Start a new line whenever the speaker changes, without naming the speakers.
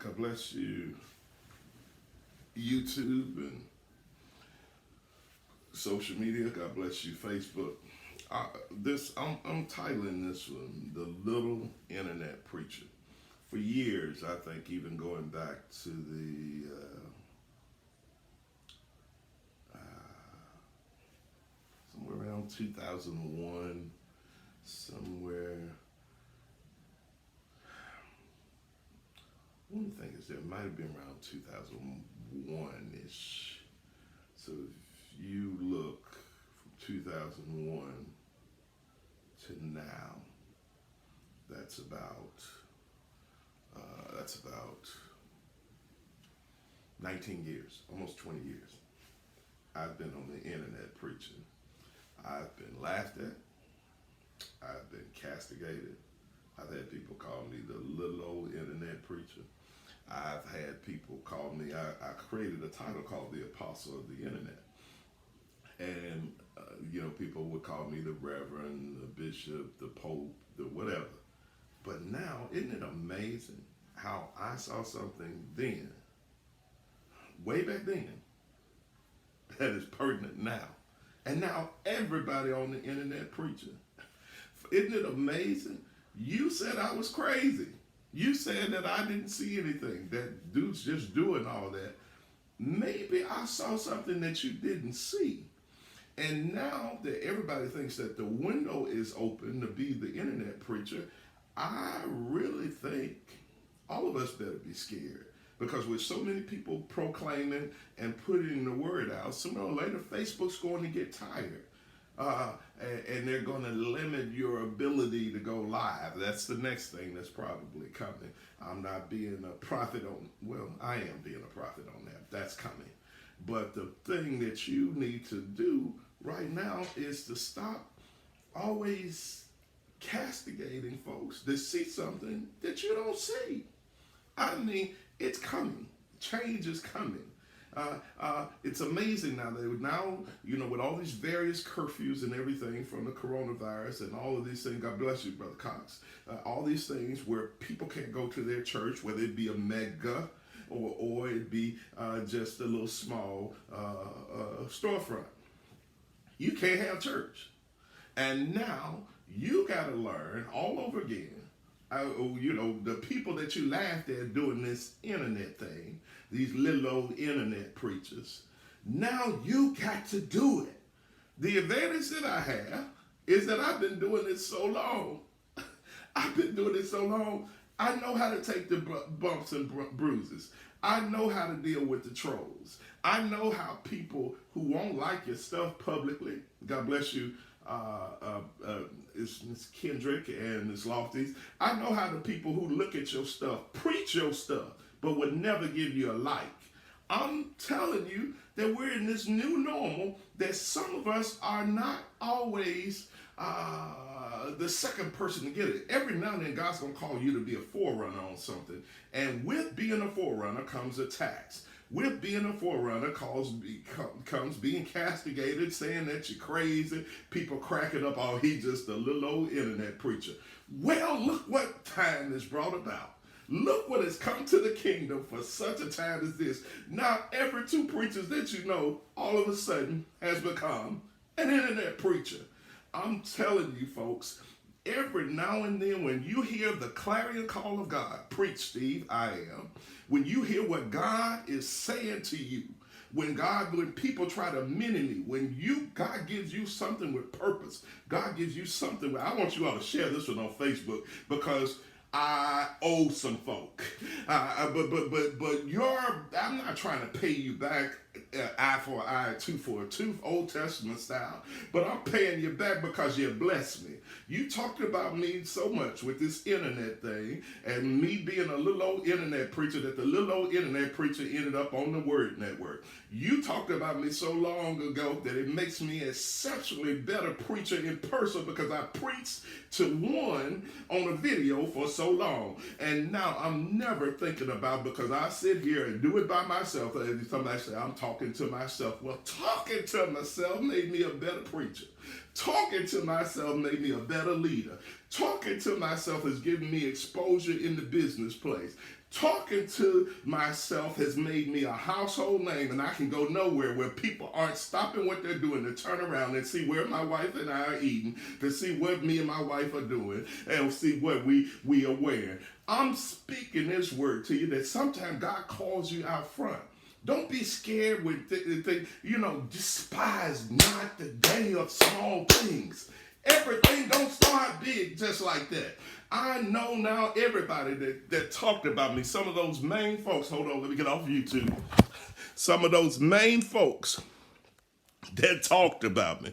God bless you, YouTube and social media. God bless you, Facebook. I'm titling this one "The Little Internet Preacher." For years, I think, even going back to the somewhere around 2001, somewhere. One thing is, it might have been around 2001-ish. So if you look from 2001 to now, that's about 19 years, almost 20 years. I've been on the internet preaching. I've been laughed at. I've been castigated. I've had people call me the little old internet preacher. I've had people call me, I created a title called the Apostle of the Internet. And, people would call me the Reverend, the Bishop, the Pope, the whatever. But now, isn't it amazing how I saw something then, way back then, that is pertinent now. And now everybody on the internet preaching. Isn't it amazing? You said I was crazy. You said that I didn't see anything, that dude's just doing all that. Maybe I saw something that you didn't see. And now that everybody thinks that the window is open to be the internet preacher, I really think all of us better be scared. Because with so many people proclaiming and putting the word out, sooner or later Facebook's going to get tired. And they're going to limit your ability to go live. That's the next thing that's probably coming. I'm not being a prophet on, well, I am being a prophet on that. That's coming. But the thing that you need to do right now is to stop always castigating folks that see something that you don't see. I mean, it's coming. Change is coming. It's amazing now that with all these various curfews and everything from the coronavirus and all of these things, God bless you, Brother Cox, all these things where people can't go to their church, whether it be a mega or it be just a little small storefront. You can't have church. And now you got to learn all over again. The people that you laughed at doing this internet thing, these little old internet preachers, now you got to do it. The advantage that I have is that I've been doing this so long. I've been doing it so long, I know how to take the bumps and bruises. I know how to deal with the trolls. I know how people who won't like your stuff publicly, God bless you, it's Miss Kendrick and Miss Lofties. I know how the people who look at your stuff, preach your stuff, but would never give you a like. I'm telling you that we're in this new normal that some of us are not always the second person to get it. Every now and then God's going to call you to be a forerunner on something. And with being a forerunner comes attacks. With being a forerunner comes being castigated, saying that you're crazy, people cracking up, oh, he's just a little old internet preacher. Well, look what time has brought about. Look what has come to the kingdom for such a time as this. Now, every two preachers that you know, all of a sudden, has become an internet preacher. I'm telling you, folks, every now and then when you hear the clarion call of God, preach, Steve, I am. When you hear what God is saying to you, when people try to mini me, when God gives you something with purpose, God gives you something. I want you all to share this one on Facebook because I owe some folk. But I'm not trying to pay you back eye for an eye, tooth for a tooth, Old Testament style, but I'm paying you back because you blessed me. You talked about me so much with this internet thing and me being a little old internet preacher that the little old internet preacher ended up on the Word Network. You talked about me so long ago that it makes me an exceptionally better preacher in person because I preached to one on a video for so long. And now I'm never thinking about, because I sit here and do it by myself. Somebody say, I'm talking to myself. Well, talking to myself made me a better preacher. Talking to myself made me a better leader. Talking to myself has given me exposure in the business place. Talking to myself has made me a household name, and I can go nowhere where people aren't stopping what they're doing to turn around and see where my wife and I are eating, to see what me and my wife are doing, and see what we are wearing. I'm speaking this word to you that sometimes God calls you out front. Don't be scared with despise not the day of small things. Everything don't start big just like that. I know now everybody that talked about me, some of those main folks, hold on, let me get off YouTube. Some of those main folks that talked about me.